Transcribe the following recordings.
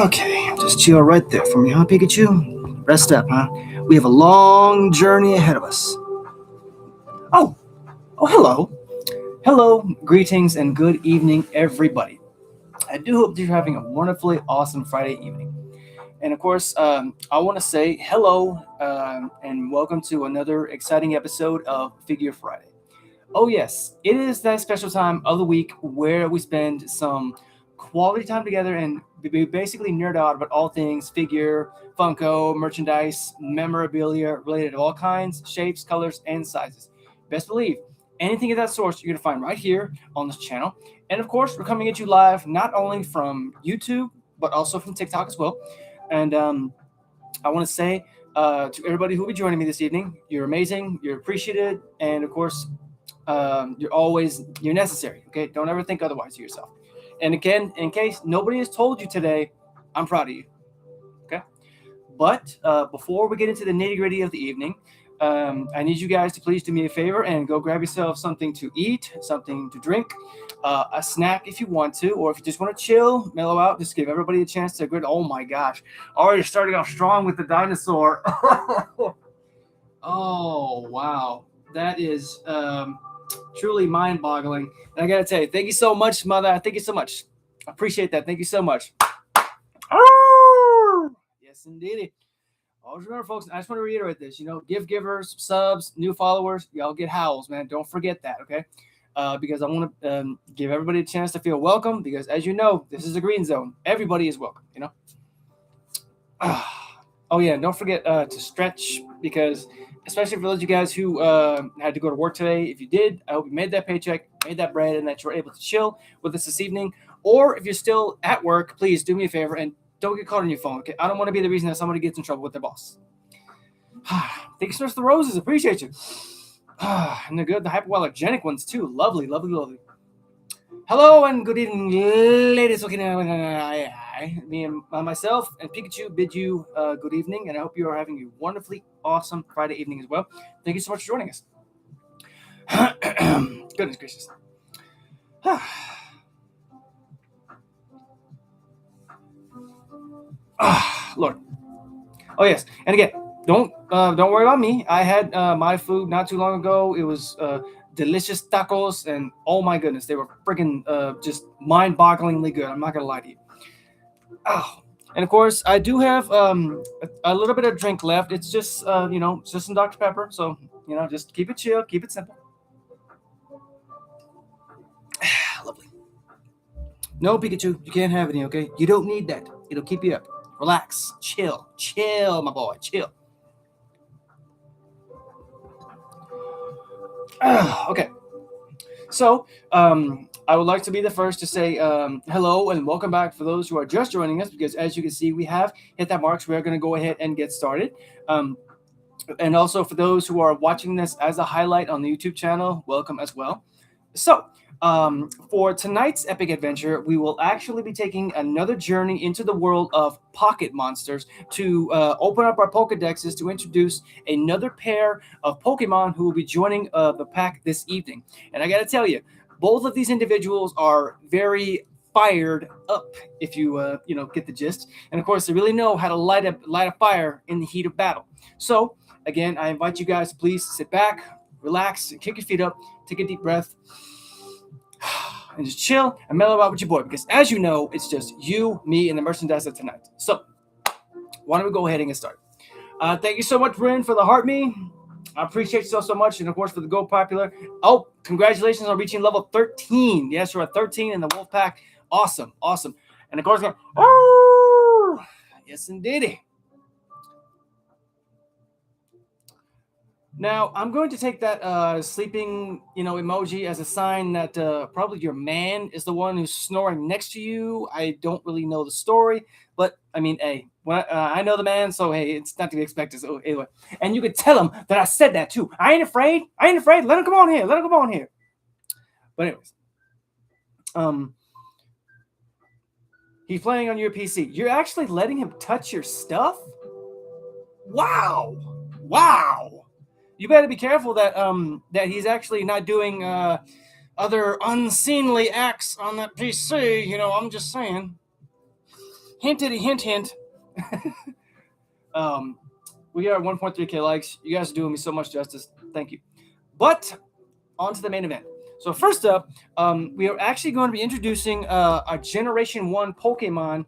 Okay, just chill right there for me, huh, Pikachu? Rest up, huh? We have a long journey ahead of us. Oh, hello. Hello, greetings, and good evening, everybody. I do hope that you're having a wonderfully awesome Friday evening. And of course, I want to say hello and welcome to another exciting episode of Figure Friday. Oh, yes, it is that special time of the week where we spend some quality time together and we basically nerd out about all things figure, Funko, merchandise, memorabilia related to all kinds, shapes, colors, and sizes. Best believe anything of that source you're going to find right here on this channel. And of course, we're coming at you live not only from YouTube, but also from TikTok as well. And I want to say to everybody who will be joining me this evening, you're amazing, you're appreciated, and of course, you're necessary. Okay, don't ever think otherwise of yourself. And again, in case nobody has told you today, I'm proud of you. Okay, but before we get into the nitty gritty of the evening, I need you guys to please do me a favor and go grab yourself something to eat, something to drink, a snack if you want to, or if you just want to chill, mellow out, just give everybody a chance to grit. Oh my gosh, already starting off strong with the dinosaur. Oh wow, that is truly mind-boggling. And I gotta tell you, thank you so much, Mother. Thank you so much. I appreciate that. Thank you so much. Yes, indeed. Always remember, folks, I just want to reiterate this. Gift givers, subs, new followers, y'all get howls, man. Don't forget that, okay? Because I want to give everybody a chance to feel welcome. Because as you know, this is a green zone. Everybody is welcome. Oh yeah, and don't forget to stretch because, especially for those of you guys who had to go to work today, if you did, I hope you made that paycheck, made that bread, and that you were able to chill with us this evening. Or if you're still at work, please do me a favor and don't get caught on your phone. Okay, I don't want to be the reason that somebody gets in trouble with their boss. Thank you so much for the roses. Appreciate you. And they're good. The hypoallergenic ones too. Lovely, lovely, lovely. Hello and good evening, ladies. Me and myself and Pikachu bid you good evening, and I hope you are having a wonderfully awesome Friday evening as well. Thank you so much for joining us. Goodness gracious. Lord. Oh yes, and again, don't worry about me. I had my food not too long ago. It was delicious tacos, and oh my goodness, they were freaking just mind-bogglingly good. I'm not gonna lie to you. Oh, and of course, I do have a little bit of drink left. It's just it's just some Dr. Pepper. So just keep it chill, keep it simple. Lovely. No, Pikachu, you can't have any. Okay, you don't need that. It'll keep you up. Relax, chill, my boy, chill. Okay. So, I would like to be the first to say hello and welcome back for those who are just joining us, because as you can see, we have hit that mark, so we're going to go ahead and get started. And also for those who are watching this as a highlight on the YouTube channel, welcome as well. So, for tonight's epic adventure, we will actually be taking another journey into the world of pocket monsters to open up our Pokedexes to introduce another pair of Pokemon who will be joining the pack this evening. And I got to tell you, both of these individuals are very fired up, if you get the gist. And of course, they really know how to light a fire in the heat of battle. So, again, I invite you guys to please sit back, relax, and kick your feet up, take a deep breath, and just chill and mellow out with your boy, because as you know, it's just you, me, and the merchandise of tonight. So, why don't we go ahead and get started? Thank you so much, Bryn, for the heart me. I appreciate you so much, and of course for the Go Popular. Oh, congratulations on reaching level 13. Yes, you're at 13 in the Wolf Pack. Awesome. And of course, oh, yes, indeed. Now, I'm going to take that sleeping, emoji as a sign that probably your man is the one who's snoring next to you. I don't really know the story, but I mean, hey, I know the man, so hey, it's not to be expected. So anyway, and you could tell him that I said that too. I ain't afraid. Let him come on here. But anyways, he's playing on your PC. You're actually letting him touch your stuff? Wow. You better be careful that he's actually not doing other unseemly acts on that PC. I'm just saying. Hintity hint hint. um, we are at 1.3K likes. You guys are doing me so much justice. Thank you. But on to the main event. So first up, we are actually going to be introducing a Generation 1 Pokemon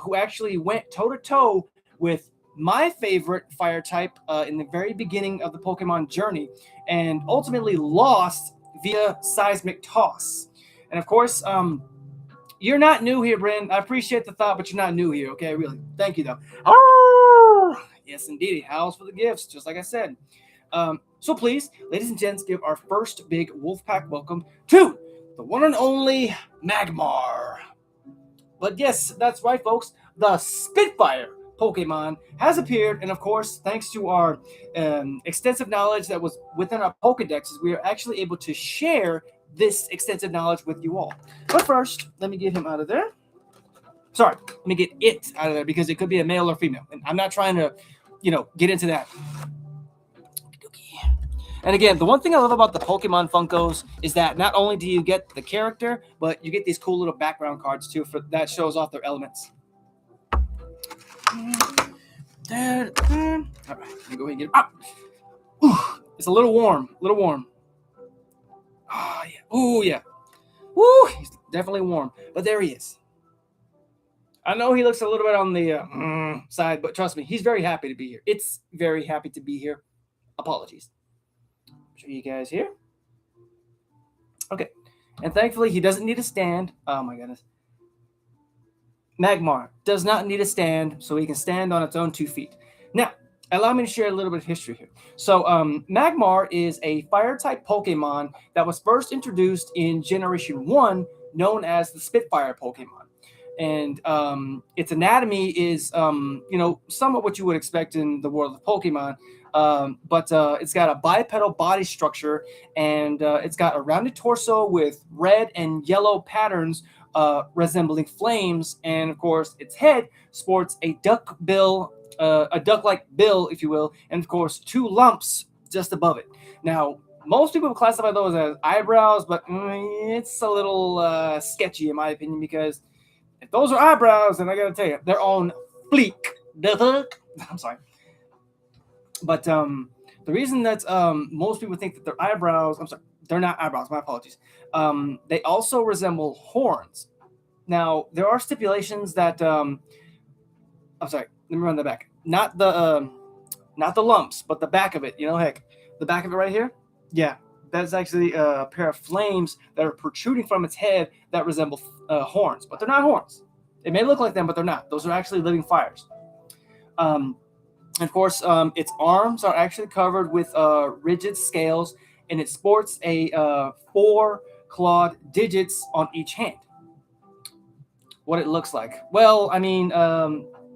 who actually went toe-to-toe with my favorite fire type in the very beginning of the Pokemon journey and ultimately lost via Seismic Toss. And of course, you're not new here, Bryn. I appreciate the thought, but you're not new here, okay? Really. Thank you, though. Oh! Yes, indeed. He howls for the gifts, just like I said. So please, ladies and gents, give our first big Wolfpack welcome to the one and only Magmar. But yes, that's right, folks. The Spitfire Pokemon has appeared, and of course, thanks to our extensive knowledge that was within our Pokedexes, we are actually able to share this extensive knowledge with you all. But first, let me get him out of there. Sorry, let me get it out of there because it could be a male or female, and I'm not trying to, get into that. And again, the one thing I love about the Pokemon Funkos is that not only do you get the character, but you get these cool little background cards too that shows off their elements. All right, let me go ahead and get it. Ooh, it's a little warm. Oh, yeah. Ooh, yeah. Woo, he's definitely warm. But there he is. I know he looks a little bit on the side, but trust me, he's very happy to be here. It's very happy to be here. Apologies. Show you guys here. Okay. And thankfully, he doesn't need a stand. Oh, my goodness. Magmar does not need a stand, so he can stand on its own 2 feet. Now, allow me to share a little bit of history here. So, Magmar is a fire-type Pokemon that was first introduced in Generation 1, known as the Spitfire Pokemon. And its anatomy is, somewhat what you would expect in the world of Pokemon. But it's got a bipedal body structure, and it's got a rounded torso with red and yellow patterns resembling flames. And of course, its head sports a duck-like bill, if you will, and of course, 2 lumps just above it. Now, most people classify those as eyebrows, but it's a little sketchy in my opinion, because if those are eyebrows, then I gotta tell you, they're on fleek. I'm sorry. But the reason that most people think that they're eyebrows, I'm sorry, they're not eyebrows, my apologies. They also resemble horns. Now, there are stipulations that, I'm sorry, let me run that back. Not the lumps, but the back of it, heck, the back of it right here. Yeah, that's actually a pair of flames that are protruding from its head that resemble horns, but they're not horns. It may look like them, but they're not. Those are actually living fires. Of course, its arms are actually covered with rigid scales, and it sports a 4 clawed digits on each hand. What it looks like. Well, I mean,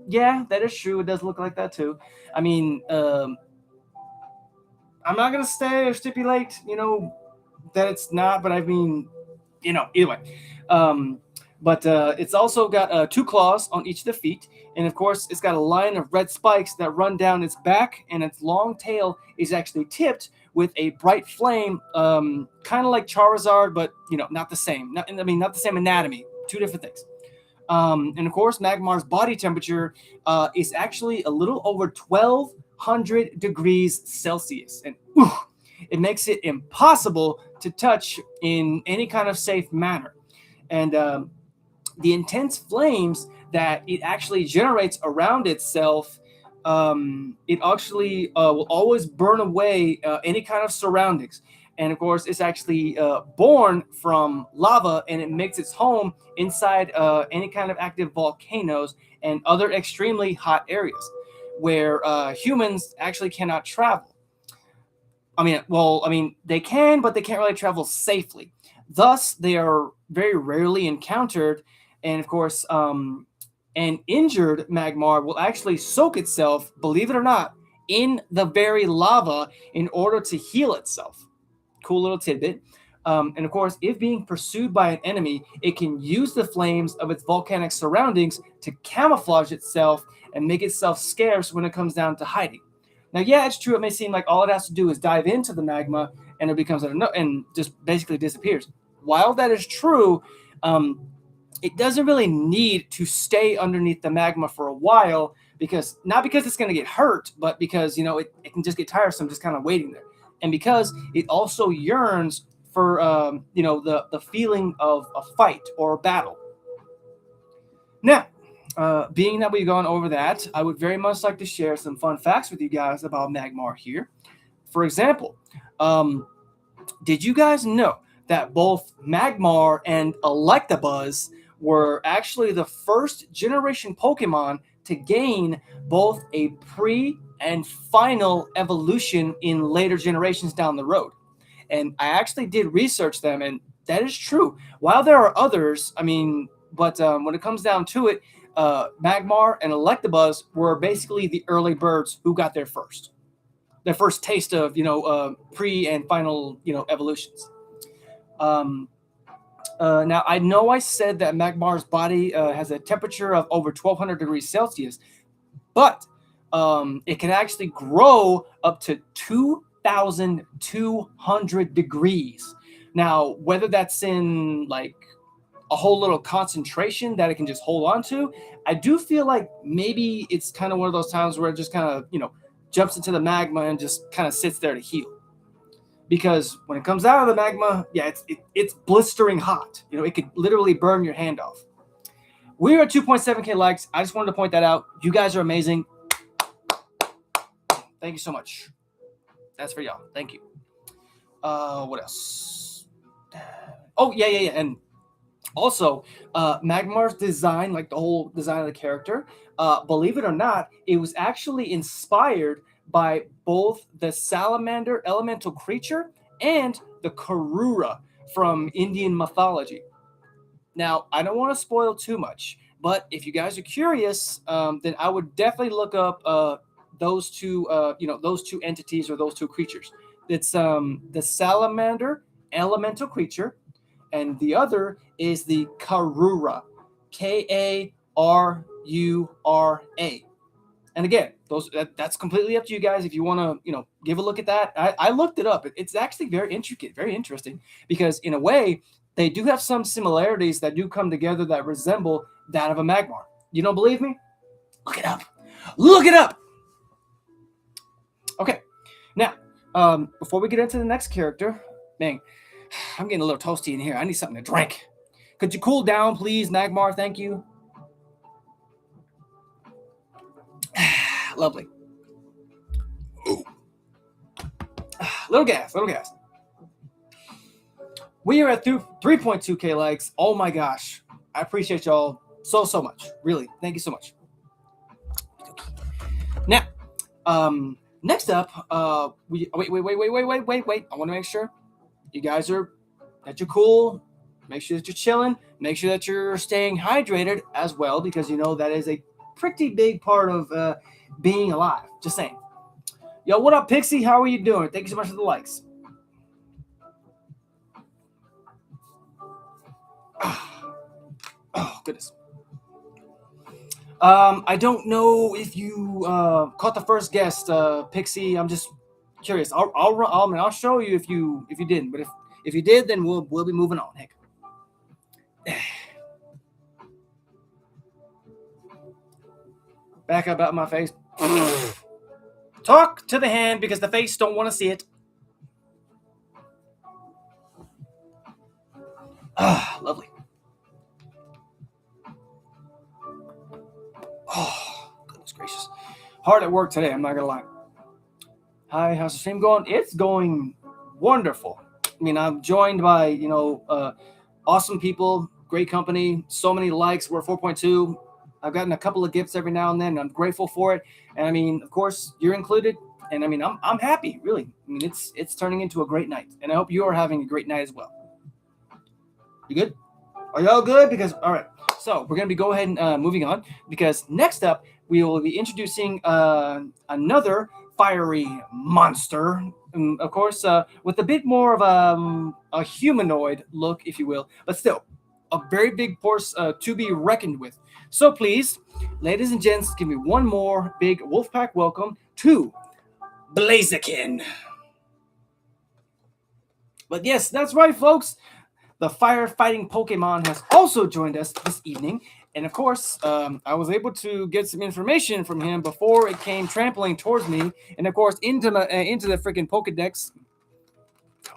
yeah, that is true. It does look like that too. I mean, I'm not gonna say or stipulate, that it's not, but I mean, either way. But it's also got 2 claws on each of the feet. And of course, it's got a line of red spikes that run down its back, and its long tail is actually tipped with a bright flame, kind of like Charizard, but, not the same. Not the same anatomy. 2 different things. And of course, Magmar's body temperature is actually a little over 1,200 degrees Celsius. And it makes it impossible to touch in any kind of safe manner. And the intense flames that it actually generates around itself, it actually will always burn away any kind of surroundings. And of course, it's actually born from lava, and it makes its home inside any kind of active volcanoes and other extremely hot areas where humans actually cannot travel. They can, but they can't really travel safely. Thus, they are very rarely encountered. And of course, an injured Magmar will actually soak itself, believe it or not, in the very lava in order to heal itself. Cool little tidbit. And of course, if being pursued by an enemy, it can use the flames of its volcanic surroundings to camouflage itself and make itself scarce when it comes down to hiding. Now, yeah, it's true. It may seem like all it has to do is dive into the magma and it becomes and just basically disappears. While that is true, um, it doesn't really need to stay underneath the magma for a while because not because it's going to get hurt, but because it can just get tiresome just kind of waiting there, and because it also yearns for the feeling of a fight or a battle. Now, being that we've gone over that, I would very much like to share some fun facts with you guys about Magmar here. For example, um, did you guys know that both Magmar and Electabuzz were actually the first generation Pokemon to gain both a pre and final evolution in later generations down the road? And I actually did research them, and that is true. While there are others, when it comes down to it, Magmar and Electabuzz were basically the early birds who got there first. Their first taste of pre and final evolutions. Um, Now I know I said that Magmar's body has a temperature of over 1,200 degrees Celsius, but it can actually grow up to 2,200 degrees. Now, whether that's in like a whole little concentration that it can just hold on to, I do feel like maybe it's kind of one of those times where it just kind of, jumps into the magma and just kind of sits there to heal. Because when it comes out of the magma, yeah, it's blistering hot. It could literally burn your hand off. We're at 2.7K likes. I just wanted to point that out. You guys are amazing. Thank you so much. That's for y'all. Thank you. What else? Oh, yeah. And also, Magmar's design, like the whole design of the character, believe it or not, it was actually inspired by both the salamander elemental creature and the Karura from Indian mythology. Now, I don't want to spoil too much, but if you guys are curious, then I would definitely look up those two entities or those two creatures. It's the salamander elemental creature, and the other is the Karura, Karura. And again, that's completely up to you guys if you want to give a look at that. I looked it up. It's actually very intricate, very interesting, because in a way they do have some similarities that do come together that resemble that of a Magmar. You don't believe me? Look it up. Look it up. Okay, now before we get into the next character, man, I'm getting a little toasty in here. I need something to drink. Could you cool down, please, Magmar? Thank you. Lovely. Ooh. Little gas. We are at 3.2K likes. Oh my gosh. I appreciate y'all so much. Really. Thank you so much. Now, next up, wait. I want to make sure you guys that you're cool. Make sure that you're chilling. Make sure that you're staying hydrated as well, because that is a pretty big part of being alive. Just saying. Yo, what up, Pixie? How are you doing? Thank you so much for the likes. Oh, goodness. I don't know if you caught the first guest, Pixie. I'm just curious. I'll show you if you didn't. But if you did, then we'll be moving on. Heck. Back up out my face. Talk to the hand because the face don't want to see it. Lovely. Oh, goodness gracious. Hard at work today, I'm not going to lie. Hi, how's the stream going? It's going wonderful. I mean, I'm joined by, awesome people, great company, so many likes. We're 4.2. I've gotten a couple of gifts every now and then, and I'm grateful for it. And I mean, of course, you're included. And I mean, I'm happy, really. I mean, it's turning into a great night. And I hope you are having a great night as well. You good? Are y'all good? Because, all right. So we're going to be go ahead and moving on, because next up, we will be introducing another fiery monster. Of course, with a bit more of a humanoid look, if you will, but still a very big force to be reckoned with. So please, ladies and gents, give me one more big Wolfpack welcome to Blaziken. But yes, that's right, folks. The firefighting Pokemon has also joined us this evening. And of course, I was able to get some information from him before it came trampling towards me, and of course into the freaking Pokedex.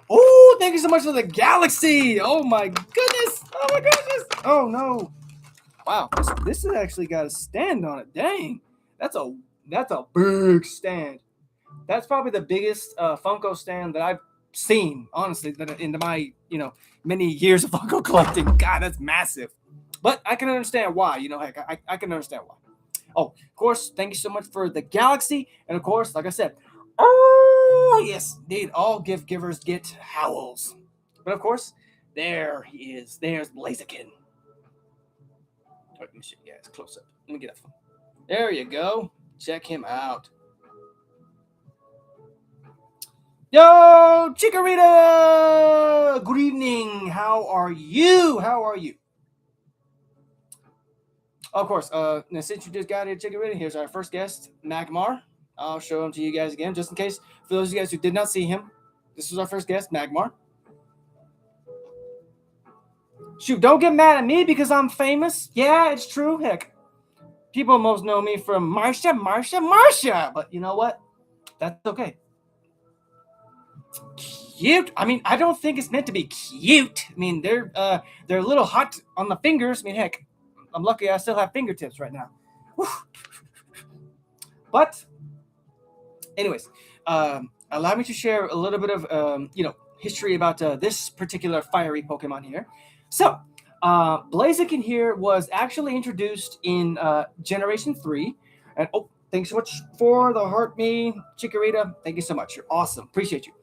Oh, thank you so much for the galaxy! Oh my goodness! Oh my goodness! Oh no! Wow, this has actually got a stand on it. Dang, that's a big stand. That's probably the biggest Funko stand that I've seen, honestly, that in my many years of Funko collecting. God, that's massive. But I can understand why. Heck, I can understand why. Oh, of course, thank you so much for the galaxy, and of course, like I said, oh yes, indeed, all gift givers get howls. But of course, there he is. There's Blaziken. Let me show you guys close up. Let me get that phone. There you go. Check him out. Yo, Chikorita! Good evening. How are you? How are you? Of course, now since you just got here, Chikorita, here's our first guest, Magmar. I'll show him to you guys again, just in case. For those of you guys who did not see him, this is our first guest, Magmar. Shoot, don't get mad at me because I'm famous. Yeah, it's true. Heck, people most know me from Marsha. But you know what? That's okay. Cute. I mean, I don't think it's meant to be cute. I mean, they're a little hot on the fingers. I mean, heck, I'm lucky I still have fingertips right now. Whew. But, anyways, allow me to share a little bit of history about this particular fiery Pokemon here. So, Blaziken here was actually introduced in Generation 3. And thanks so much for the heart me, Chikorita. Thank you so much. You're awesome. Appreciate you.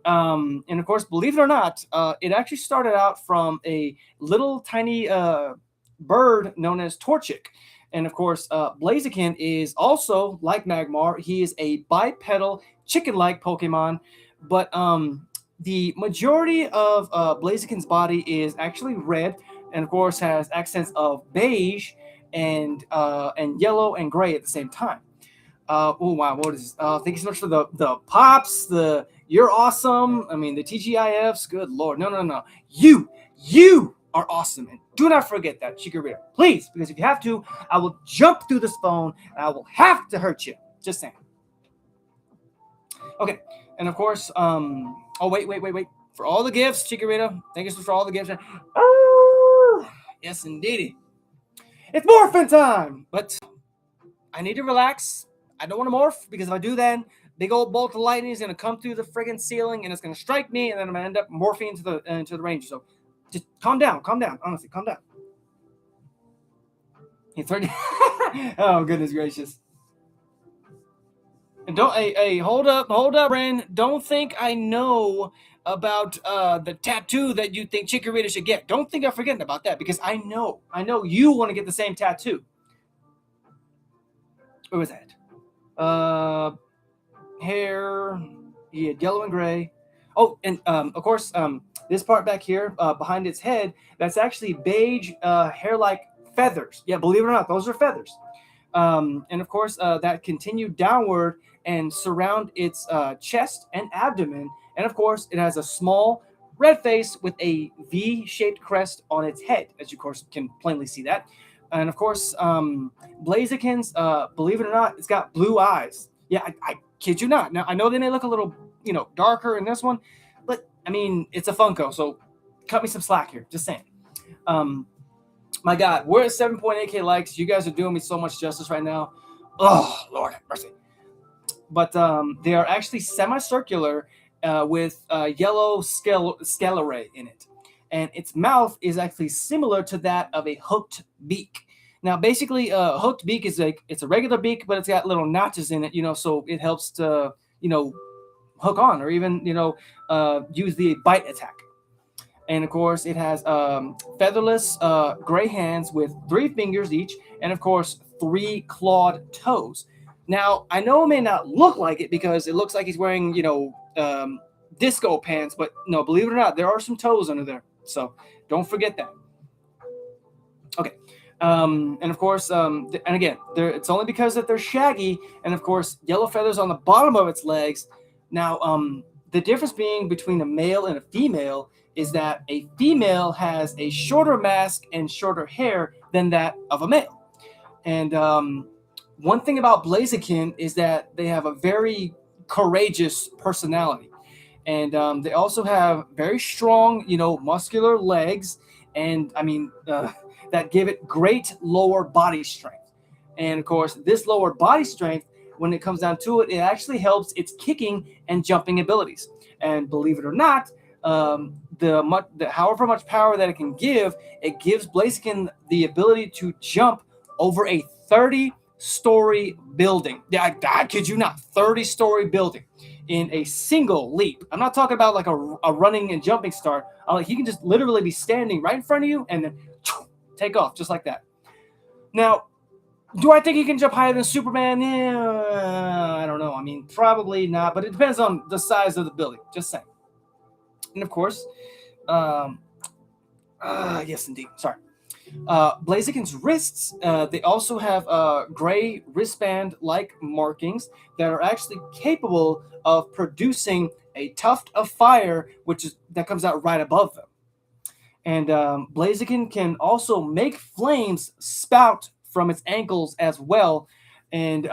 And of course, believe it or not, it actually started out from a little tiny bird known as Torchic. And of course, Blaziken is also, like Magmar, he is a bipedal chicken-like Pokemon. But the majority of Blaziken's body is actually red, and of course has accents of beige and yellow and gray at the same time. Oh wow, what is this? Thank you so much for the pops, the you're awesome. I mean the TGIFs, good lord. No. You are awesome. And do not forget that, Chikorita. Please, because if you have to, I will jump through this phone and I will have to hurt you. Just saying. Okay, and of course, oh wait. For all the gifts, Chikorita, thank you so much for all the gifts. Oh, yes indeed. It's morphin' time! But I need to relax. I don't want to morph because if I do that, big old bolt of lightning is going to come through the friggin' ceiling and it's going to strike me and then I'm going to end up morphing into the range. So just calm down. Honestly, calm down. He's 30. Oh, goodness gracious. And hold up, Ren. Don't think I know about the tattoo that you think Chikorita should get. Don't think I'm forgetting about that because I know you want to get the same tattoo. What was that? Hair, yeah, yellow and gray. Oh, and of course, this part back here behind its head, that's actually beige hair-like feathers. Yeah, believe it or not, those are feathers. And of course, that continue downward and surround its chest and abdomen. And of course, it has a small red face with a V-shaped crest on its head, as you of course can plainly see that. And of course, Blaziken's, believe it or not, it's got blue eyes. Yeah, I kid you not. Now, I know they may look a little, darker in this one, but, I mean, it's a Funko, so cut me some slack here. Just saying. My God, we're at 7.8K likes. You guys are doing me so much justice right now. Oh, Lord have mercy. But they are actually semicircular with yellow scalary in it. And its mouth is actually similar to that of a hooked beak. Now, basically, a hooked beak is it's a regular beak, but it's got little notches in it, so it helps to, hook on or even, use the bite attack. And of course, it has featherless gray hands with 3 fingers each, and of course, 3 clawed toes. Now, I know it may not look like it because it looks like he's wearing, disco pants, but no, believe it or not, there are some toes under there. So don't forget that. Okay. And of course, and again, it's only because that they're shaggy, and of course, yellow feathers on the bottom of its legs. Now, the difference being between a male and a female is that a female has a shorter mask and shorter hair than that of a male. And one thing about Blaziken is that they have a very courageous personality, and they also have very strong, muscular legs, and that give it great lower body strength. And of course, this lower body strength, when it comes down to it, it actually helps its kicking and jumping abilities. And believe it or not, however much power that it can give, it gives Blaziken the ability to jump over a 30-story building. Yeah, I kid you not, 30-story building in a single leap. I'm not talking about like a running and jumping star. Like he can just literally be standing right in front of you and then take off just like that. Now, do I think he can jump higher than Superman? Yeah, I don't know. I mean, probably not, but it depends on the size of the building. Just saying. And of course, yes, indeed. Sorry. Blaziken's wrists, they also have gray wristband-like markings that are actually capable of producing a tuft of fire, that comes out right above them. And Blaziken can also make flames spout from its ankles as well. And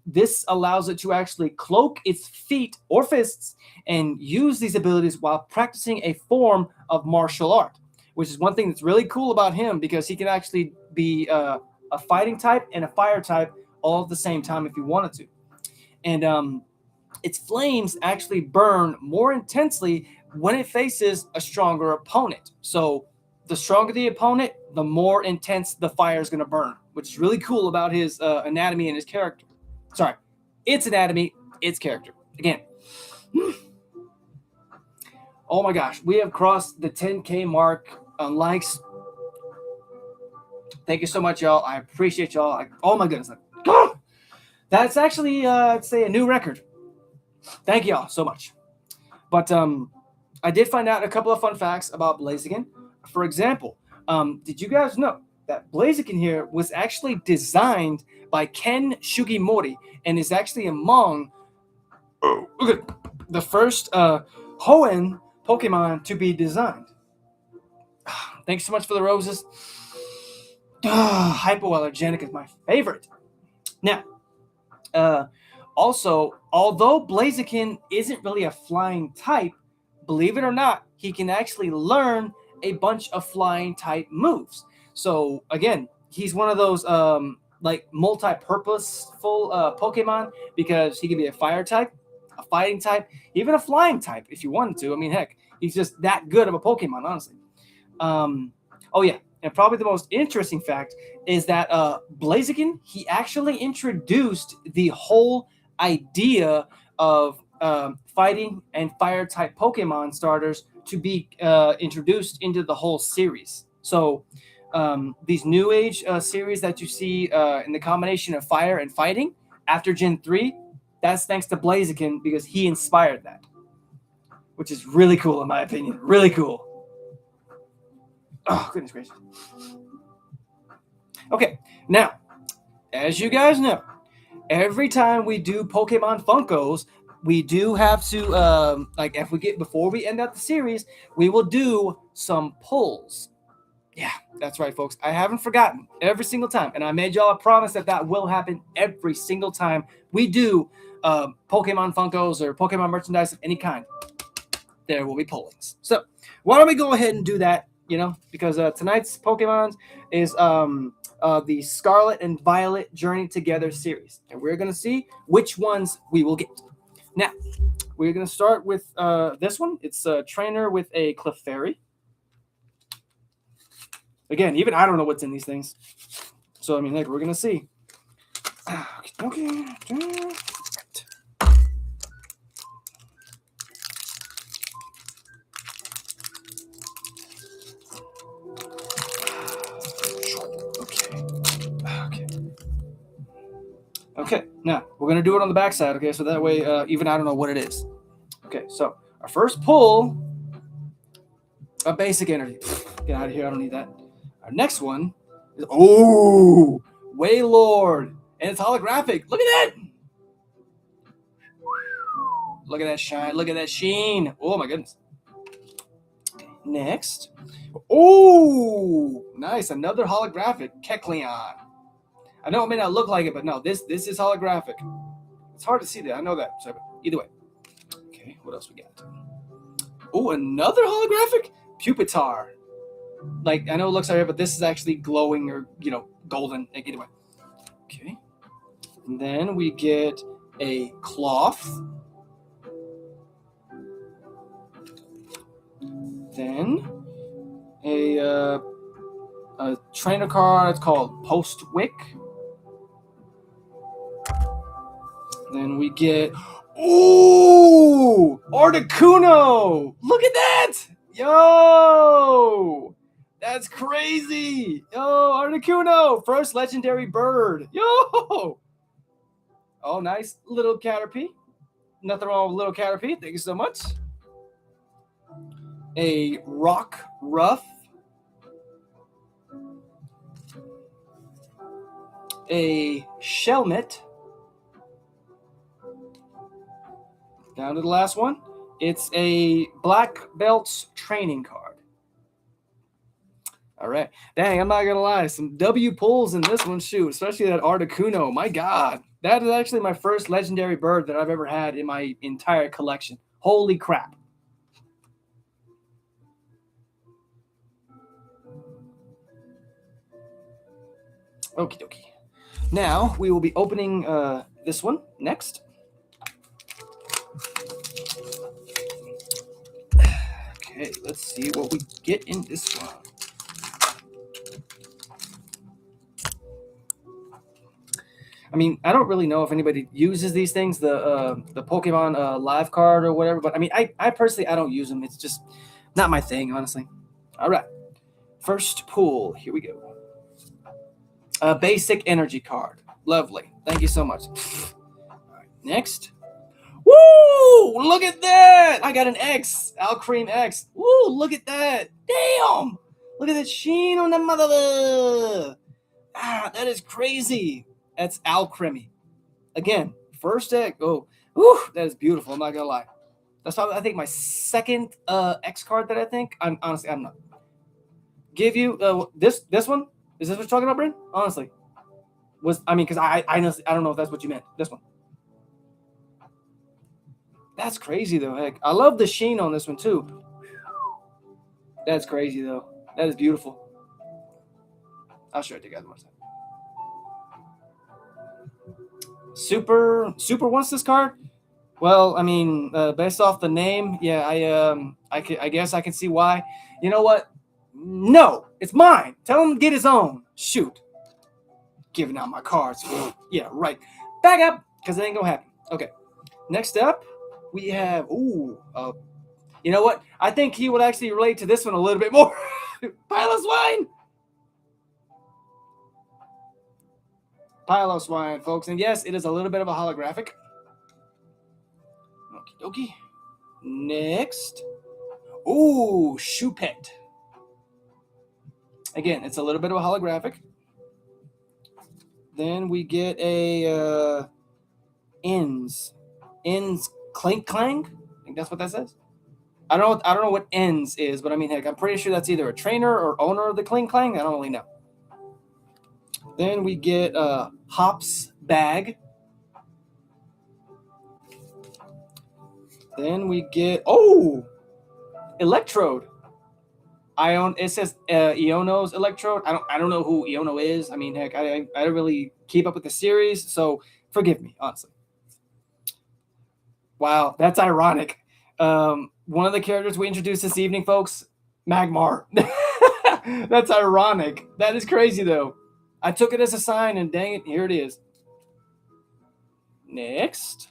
this allows it to actually cloak its feet or fists and use these abilities while practicing a form of martial art, which is one thing that's really cool about him because he can actually be a fighting type and a fire type all at the same time if he wanted to. And its flames actually burn more intensely when it faces a stronger opponent. So the stronger the opponent, the more intense the fire is going to burn, which is really cool about his anatomy and his character. Sorry, its anatomy, its character. Again. Oh my gosh, we have crossed the 10K mark on likes. Thank you so much, y'all. I appreciate y'all. Oh my goodness. That's actually, I'd say, a new record. Thank y'all so much. But I did find out a couple of fun facts about Blaziken. For example, did you guys know that Blaziken here was actually designed by Ken Sugimori and is actually among the first Hoenn Pokemon to be designed? Thanks so much for the roses. Hypoallergenic is my favorite. Now, also, although Blaziken isn't really a flying type, believe it or not, he can actually learn a bunch of flying type moves. So again, he's one of those like multi-purposeful Pokemon because he can be a fire type, a fighting type, even a flying type if you wanted to. I mean, heck, he's just that good of a Pokemon, honestly. Oh yeah, and probably the most interesting fact is that Blaziken, he actually introduced the whole idea of fighting and fire type Pokemon starters to be introduced into the whole series. So these new age series that you see in the combination of fire and fighting after Gen 3, that's thanks to Blaziken because he inspired that, which is really cool in my opinion. Really cool. Oh, goodness gracious. Okay, now, as you guys know, every time we do Pokemon Funkos, we do have to, before we end out the series, we will do some polls. Yeah, that's right, folks. I haven't forgotten every single time. And I made y'all a promise that will happen every single time we do Pokemon Funkos or Pokemon merchandise of any kind. There will be pollings. So why don't we go ahead and do that, because tonight's Pokemon is the Scarlet and Violet Journey Together series. And we're going to see which ones we will get. Now, we're going to start with this one. It's a trainer with a Clefairy. Again, even I don't know what's in these things. So, I mean, we're going to see. Okay. Okay, now we're going to do it on the backside, okay? So that way, even I don't know what it is. Okay, so our first pull, a basic energy. Get out of here, I don't need that. Our next one, Oh, Waylord. And it's holographic. Look at that. Look at that shine. Look at that sheen. Oh, my goodness. Next. Oh, nice. Another holographic. Kecleon. I know it may not look like it, but no, this is holographic. It's hard to see that. I know that. So either way. Okay, what else we got? Oh, another holographic? Pupitar. Like, I know it looks like it, but this is actually glowing or, golden. Like, either way. Okay. And then we get a cloth. Then a trainer card. It's called Postwick. Then we get Articuno. Look at that. Yo, that's crazy. Yo, Articuno, first legendary bird. Yo. Oh, nice little Caterpie. Nothing wrong with little Caterpie. Thank you so much. A rock ruff. A Shelmet. Down to the last one. It's a black belts training card. All right. Dang, I'm not going to lie. Some W pulls in this one, shoot. Especially that Articuno. My God. That is actually my first legendary bird that I've ever had in my entire collection. Holy crap. Okie dokie. Now, we will be opening this one next. Okay, let's see what we get in this one. I mean, I don't really know if anybody uses these things, the Pokemon live card or whatever, but I mean, I personally, I don't use them. It's just not my thing, honestly. All right. First pull. Here we go. A basic energy card. Lovely. Thank you so much. All right, next. Woo! Look at that! I got an X. Alcreme X. Woo! Look at that. Damn! Look at that sheen on the mother. That is crazy. That's Alcremie. Again, first X. Oh, whew, that is beautiful. I'm not gonna lie. That's probably, I think, my second X card that I think. I'm not. Give you this one. Is this what you're talking about, Bryn? Honestly, because I don't know if that's what you meant. This one. That's crazy though. Heck, I love the sheen on this one too. That's crazy though. That is beautiful. I'll show it to you guys one time. Super wants this card. Well, I mean, based off the name, yeah, I guess I can see why. You know what? No, it's mine. Tell him to get his own. Shoot. Giving out my cards. Yeah, right. Back up, because it ain't gonna happen. Okay. Next up, we have, you know what? I think he would actually relate to this one a little bit more. Piloswine! Piloswine, folks. And yes, it is a little bit of a holographic. Okie dokie. Next. Choupette. Again, it's a little bit of a holographic. Then we get a Ends Clink Clang. I think that's what that says. I don't know what Ends is, but I mean, heck, I'm pretty sure that's either a trainer or owner of the Clink Clang. I don't really know. Then we get Hop's Bag. Then we get Electrode. It says Iono's Electrode. I don't know who Iono is. I mean, heck, I don't really keep up with the series, so forgive me, honestly. Wow, that's ironic. One of the characters we introduced this evening, folks, Magmar. That's ironic. That is crazy, though. I took it as a sign, and dang it, here it is. Next.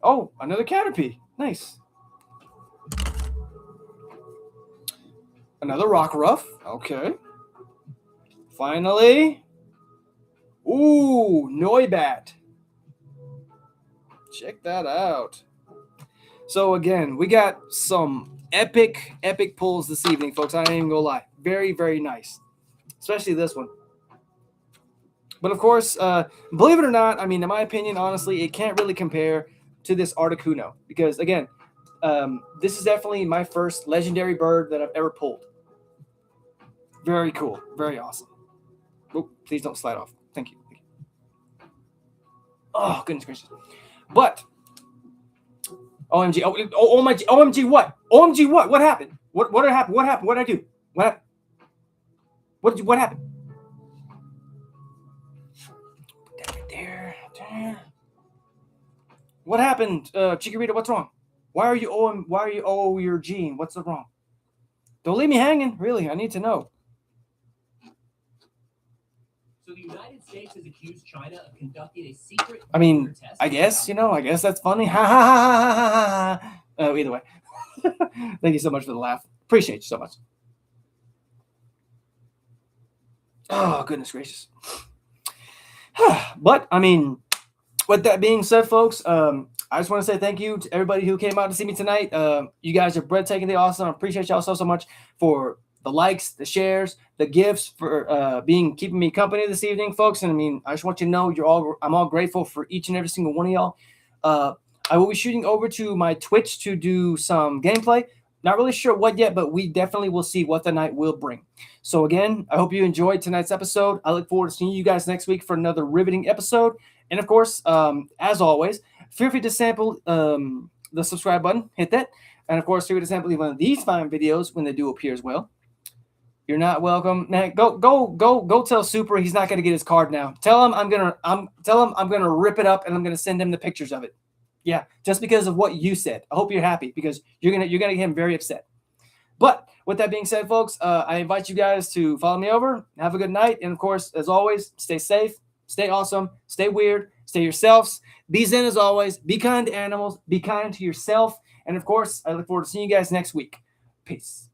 Oh, another Caterpie. Nice. Another Rockruff. Okay. Finally. Noibat. Check that out. So again, we got some epic pulls this evening, folks. I ain't even gonna lie. Very, very nice. Especially this one. But of course, believe it or not, I mean, in my opinion, honestly, it can't really compare to this Articuno because, again, this is definitely my first legendary bird that I've ever pulled. Very cool. Very awesome. Oh, please don't slide off. Thank you. Oh, goodness gracious. But, OMG. OMG. OMG what? OMG what? What happened? What happened? What happened? What did I do? What happened? What happened? Put that right there. There. What happened, Chikorita? What's wrong? Why are you your gene? What's the wrong? Don't leave me hanging. Really, I need to know. So the United States has accused China of conducting a secret. I mean, I guess I guess that's funny. Ha ha ha ha ha ha. Either way, thank you so much for the laugh. Appreciate you so much. Oh goodness gracious. But I mean, with that being said, folks, I just want to say thank you to everybody who came out to see me tonight. You guys are breathtakingly awesome. I appreciate y'all so much for the likes, the shares, the gifts, for keeping me company this evening, folks. And I mean, I just want you to know I'm all grateful for each and every single one of y'all. I will be shooting over to my Twitch to do some gameplay. Not really sure what yet, but we definitely will see what the night will bring. So again, I hope you enjoyed tonight's episode. I look forward to seeing you guys next week for another riveting episode. And of course, as always, feel free to sample the subscribe button, hit that. And of course, feel free to sample one of these fine videos when they do appear as well. You're not welcome, man. Go tell Super he's not gonna get his card now. Tell him I'm gonna rip it up and I'm gonna send him the pictures of it. Yeah, just because of what you said. I hope you're happy because you're gonna get him very upset. But with that being said, folks, I invite you guys to follow me over. Have a good night, and of course, as always, stay safe, stay awesome, stay weird, stay yourselves. Be zen as always. Be kind to animals. Be kind to yourself, and of course, I look forward to seeing you guys next week. Peace.